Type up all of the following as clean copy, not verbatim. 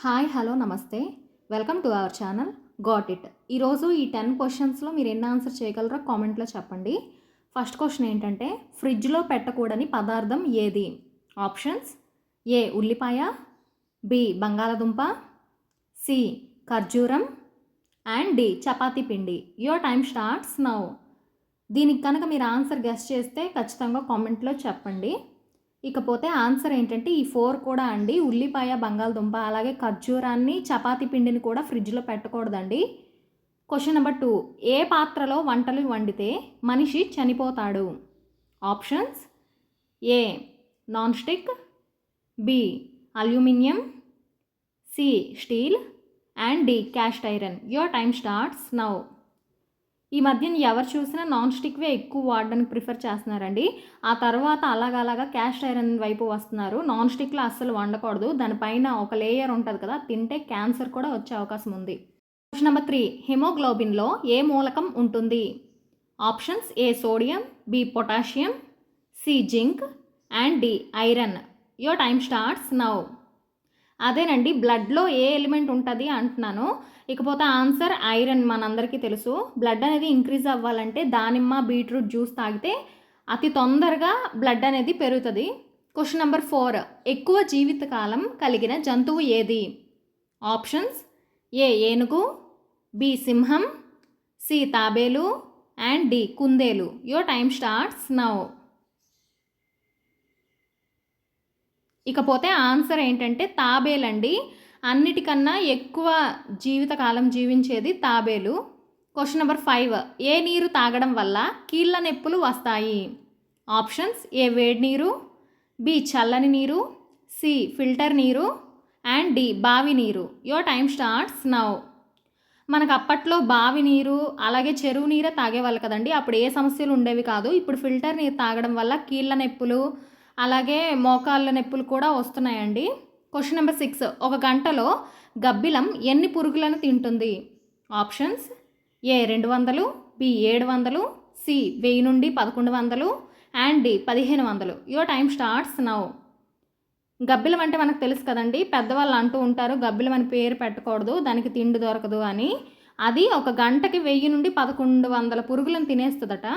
Hi hello నమస్తే welcome to our channel got it. ఈరోజు ఈ 10 క్వశ్చన్స్లో మీరు ఎన్ని ఆన్సర్ చేయగలరో కామెంట్లో చెప్పండి. ఫస్ట్ క్వశ్చన్ ఏంటంటే, ఫ్రిడ్జ్లో పెట్టకూడని పదార్థం ఏది? ఆప్షన్స్: ఏ ఉల్లిపాయ, బి బంగాళదుంప, సి ఖర్జూరం అండ్ డి చపాతీ పిండి. Your time starts now. దీనికి కనుక మీరు ఆన్సర్ గెస్ చేస్తే ఖచ్చితంగా కామెంట్లో చెప్పండి. ఇకపోతే ఆన్సర్ ఏంటంటే ఈ 4 కూడా అండి. ఉల్లిపాయ, బంగాళదుంప, అలాగే ఖర్జూరాన్ని, చపాతీ పిండిని కూడా ఫ్రిడ్జ్లో పెట్టకూడదండి. క్వశ్చన్ నెంబర్ 2, ఏ పాత్రలో వంటలు వండితే మనిషి చనిపోతాడు? Options: A non stick, B aluminium, C steel and D cast iron. Your time starts now. ఈ మధ్యన ఎవరు చూసినా నాన్ స్టిక్వే ఎక్కువ వాడడానికి ప్రిఫర్ చేస్తున్నారండి. ఆ తర్వాత అలాగలాగా క్యాస్ట్ ఐరన్ వైపు వస్తున్నారు. నాన్ స్టిక్లో అస్సలు వండకూడదు, దానిపైన ఒక లేయర్ ఉంటుంది కదా, తింటే క్యాన్సర్ కూడా వచ్చే అవకాశం ఉంది. క్వశ్చన్ నెంబర్ 3, హిమోగ్లోబిన్లో ఏ మూలకం ఉంటుంది? Options: A sodium, B potassium, C zinc and D iron. Your time starts now. అదేనండి, బ్లడ్లో ఏ ఎలిమెంట్ ఉంటుంది అంటున్నాను. ఇకపోతే ఆన్సర్ ఐరన్. మనందరికీ తెలుసు, బ్లడ్ అనేది ఇంక్రీజ్ అవ్వాలంటే దానిమ్మ, బీట్రూట్ జ్యూస్ తాగితే అతి తొందరగా బ్లడ్ అనేది పెరుగుతుంది. క్వశ్చన్ నెంబర్ 4, ఎక్కువ జీవితకాలం కలిగిన జంతువు ఏది? ఆప్షన్స్: ఏ ఏనుగు, బి సింహం, సి తాబేలు అండ్ డి కుందేలు. Your time starts now. ఇకపోతే ఆన్సర్ ఏంటంటే తాబేలండి. అన్నిటికన్నా ఎక్కువ జీవితకాలం జీవించేది తాబేలు. క్వశ్చన్ నెంబర్ 5, ఏ నీరు తాగడం వల్ల కీళ్ళ నొప్పులు వస్తాయి? ఆప్షన్స్: ఏ వేడి నీరు, బి చల్లని నీరు, సి ఫిల్టర్ నీరు అండ్ డి బావి నీరు. Your time starts now. మనకు అప్పట్లో బావి నీరు అలాగే చెరువు నీరే తాగేవాళ్ళు కదండి. అప్పుడు ఏ సమస్యలు ఉండేవి కాదు. ఇప్పుడు ఫిల్టర్ నీరు తాగడం వల్ల కీళ్ళ నొప్పులు అలాగే మోకాళ్ళ నొప్పులు కూడా వస్తున్నాయండి. క్వశ్చన్ నెంబర్ 6, ఒక గంటలో గబ్బిలం ఎన్ని పురుగులను తింటుంది? ఆప్షన్స్: ఏ 200, బి 700, సి 1000 నుండి 1100 and D 1500. Your time starts now. గబ్బిలం అంటే మనకు తెలుసు కదండి, పెద్దవాళ్ళు అంటూ ఉంటారు గబ్బిలం అని పేరు పెట్టకూడదు, దానికి తిండి దొరకదు అని. అది ఒక గంటకి 1000 నుండి 1100 పురుగులను తినేస్తుందట.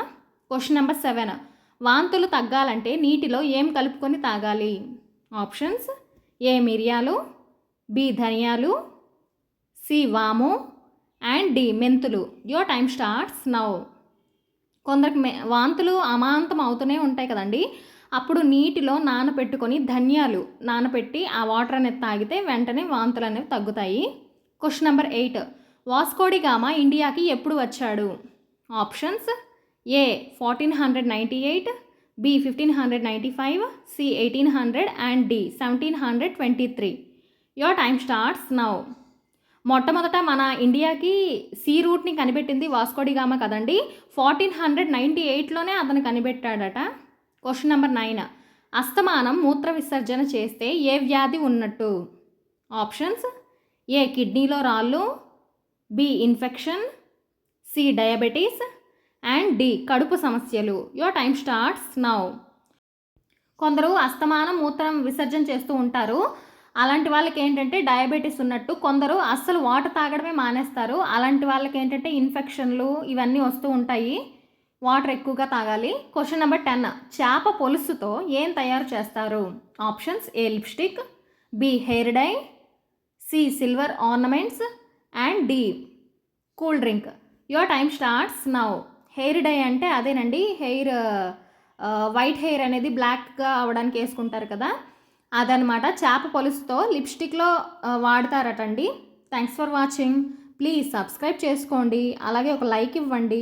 క్వశ్చన్ నెంబర్ 7, వాంతులు తగ్గాలంటే నీటిలో ఏం కలుపుకొని తాగాలి? ఆప్షన్స్: ఏ మిరియాలు, బి ధనియాలు, సి వాము అండ్ డి మెంతులు. Your time starts now. కొందరికి వాంతులు అమాంతం అవుతూనే ఉంటాయి కదండి. అప్పుడు నీటిలో నానపెట్టుకొని ధనియాలు నానపెట్టి ఆ వాటర్ అనేది తాగితే వెంటనే వాంతులు అనేవి తగ్గుతాయి. క్వశ్చన్ నెంబర్ 8, వాస్కోడి గామా ఇండియాకి ఎప్పుడు వచ్చాడు? Options: A 1498, B 1595, C 1800 and D 1723. Your time starts now. మొట్టమొదట మన ఇండియాకి సీ రూట్ని కనిపెట్టింది వాస్కోడి గామా కదండి. 1498లోనే అతను కనిపెట్టాడట. క్వశ్చన్ నెంబర్ 9, అస్తమానం మూత్ర విసర్జన చేస్తే ఏ వ్యాధి ఉన్నట్టు? ఆప్షన్స్: ఏ కిడ్నీలో రాళ్ళు, B infection, C diabetes and D కడుపు సమస్యలు. Your time starts now. కొందరు అస్తమానం మూత్రం విసర్జన చేస్తూ ఉంటారు. అలాంటి వాళ్ళకి ఏంటంటే డయాబెటీస్ ఉన్నట్టు. కొందరు అస్సలు వాటర్ తాగడమే మానేస్తారు. అలాంటి వాళ్ళకి ఏంటంటే ఇన్ఫెక్షన్లు ఇవన్నీ వస్తూ ఉంటాయి. వాటర్ ఎక్కువగా తాగాలి. క్వశ్చన్ నెంబర్ 10, చేప పొలుసుతో ఏం తయారు చేస్తారు? Options: A lipstick, B hair dye, C silver ornaments and D cool drink. Your time starts now. Hair dye అంటే అదేనండి, హెయిర్ వైట్ హెయిర్ అనేది బ్లాక్గా అవ్వడానికి వేసుకుంటారు కదా, అదనమాట. చేప పొలుసుతో లిప్స్టిక్లో వాడతారటండి. Thanks for watching. Please subscribe చేసుకోండి, అలాగే ఒక లైక్ ఇవ్వండి.